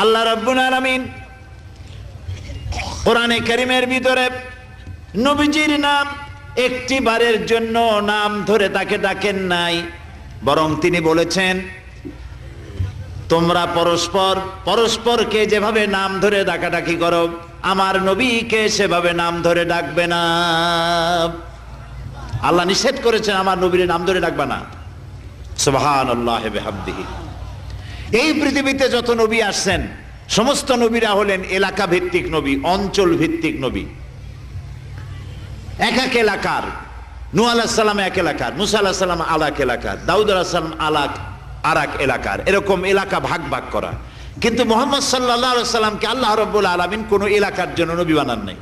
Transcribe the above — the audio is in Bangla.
আল্লাহ রাব্বুল আলামিন কোরআনে কারীমের ভিতরে নবীজির নাম একটি বারের জন্য নাম ধরে তাকে ডাকেন নাই, বরং তিনি বলেছেন তোমরা পরস্পর পরস্পরকে যেভাবে নাম ধরে ডাকাডাকি করো আমার নবীকে সেভাবে নাম ধরে ডাকবে না। আল্লাহ নিষেধ করেছেন আমার নবীর নাম ধরে ডাকবে না। সুবহানাল্লাহি ওয়া বিহামদিহি। এই পৃথিবীতে যত নবী আসছেন সমস্ত নবীরা হলেন এলাকা ভিত্তিক নবী, অঞ্চল ভিত্তিক নবী। এক এক এলাকার, নূহ আলাইহিস সালাম এক এলাকার, মুসা আলাইহিস সালাম আলাক এলাকার, দাউদ আলাইহিস সালাম আরাক এলাকার, এরকম এলাকা ভাগ ভাগ করা। কিন্তু মুহাম্মদ সাল্লাল্লাহু আলাইহি ওয়াসাল্লামকে আল্লাহ রাব্বুল আলামিন কোন এলাকার জন্য নবী বানান নাই।